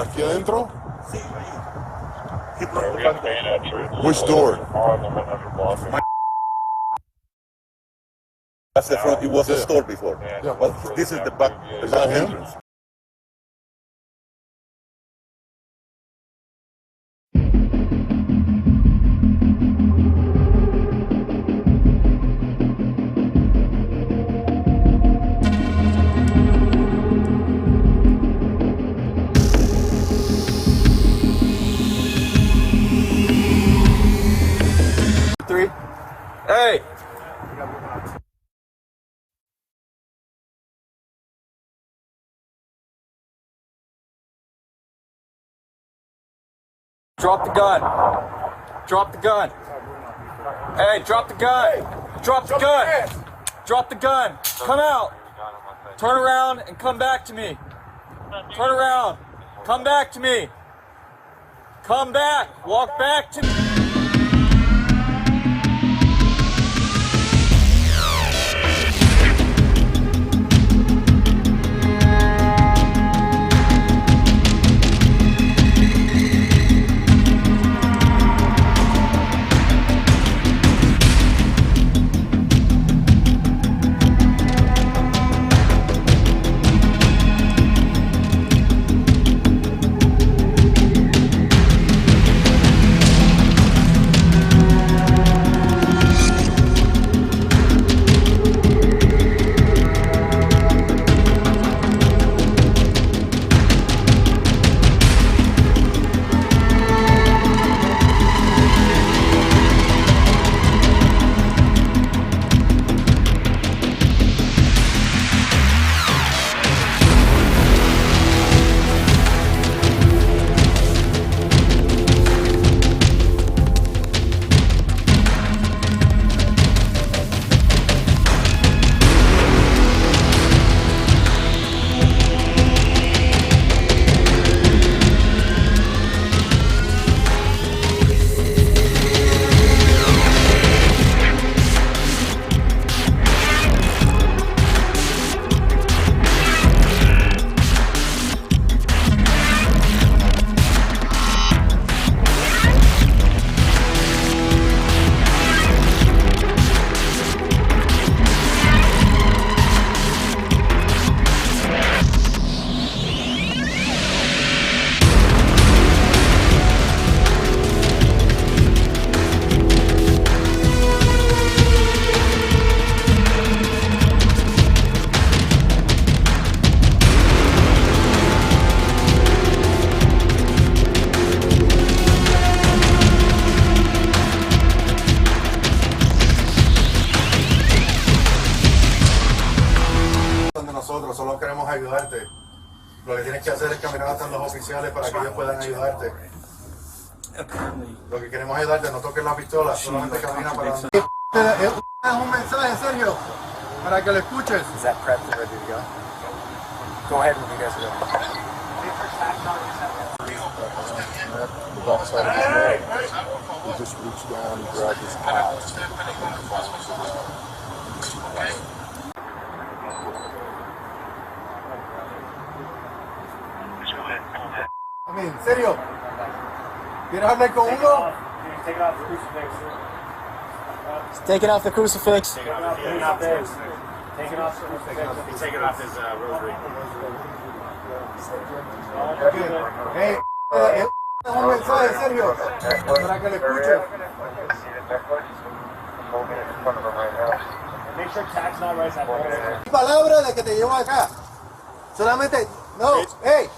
¿Aquí adentro? Which door? That's the front. It was a store before. Yeah. But this is the back entrance. Hey! Drop the gun. Drop the gun. Hey, drop the gun. Drop the gun. Drop the gun. Come out. Turn around and come back to me. Turn around. Come back to me. Come back. Walk back to me. Solo queremos ayudarte. Lo que tienes que hacer es caminar hasta los oficiales para que ellos puedan ayudarte. Lo que queremos ayudarte, no toques la pistola, solamente camina para donde. Es un mensaje, Sergio, para que lo escuches. Is that prepped and ready to go? Go ahead when you guys are ready. The backside of his neck. He just reached down and grabbed his eye. I mean, Sergio, ¿quieres hablar con uno? Taking off the crucifix. Taking off his rosary. Hey, es un mensaje, Sergio, para que lo escuches. Make sure tag's not right side. Palabra de que te llevo acá. Solamente, no, hey.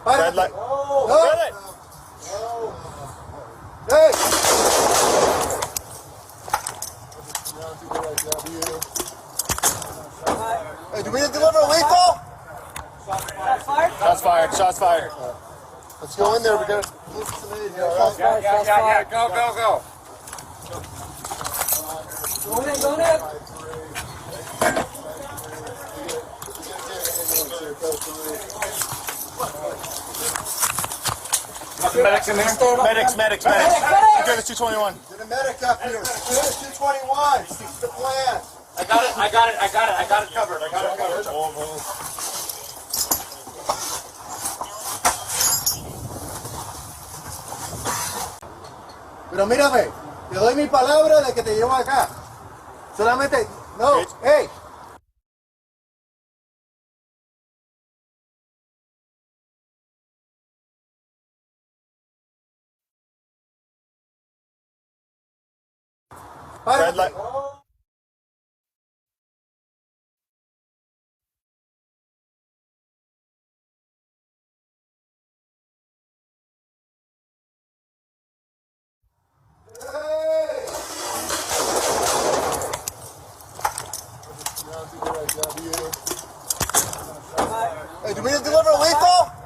Párate. No. Hey. Hey, do we deliver lethal? Shots fired. Shots fired. Let's go in there. We got Yeah. Go. Go in. Medics in there. Medics. Okay, the 221. Get a medic up here. 221. It's the plan. I got it covered. mírame, te doy mi palabra de que te llevo acá. Solamente, no, hey. Red light. Hey, do we need to deliver lethal?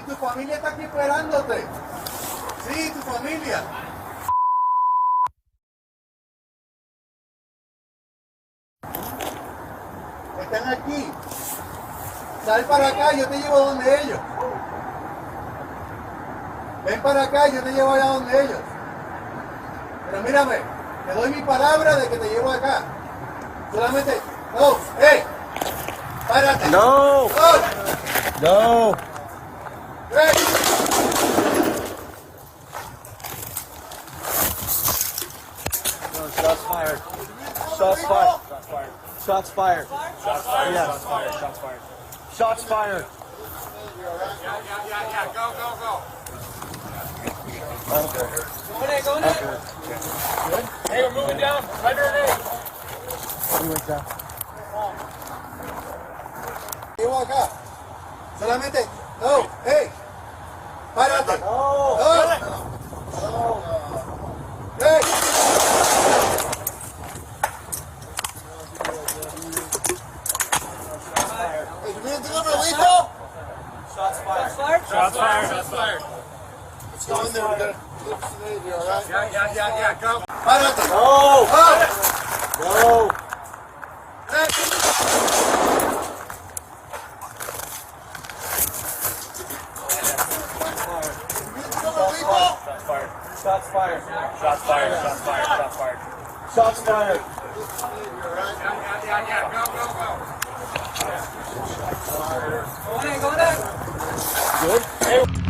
Tu familia está aquí esperándote. Sí, tu familia. Están aquí. Sal para acá, yo te llevo donde ellos. Ven para acá, yo te llevo allá donde ellos. Pero mírame, te doy mi palabra de que te llevo acá. Solamente, no, hey, párate. No. No. Hey. Shots fired. Shots fired. Shots fired. Shots fired. Yes. Shots fired. Shots fired. Shots fired. Yeah. Go. Okay. Go in there. Hey, we're moving down. Right there. He went down. Llevo acá. Solamente, no, hey, párate. No. No. Hey. Hey, you need to deliver lethal? Shots fired. Shots fired. Let's go in there. We gotta deliver some aid, all right? Yeah. Go. Párate. No. Oh. No. Hey. Shots fired. Shots fired. Shots fired. Yeah. Go. Good. Hey.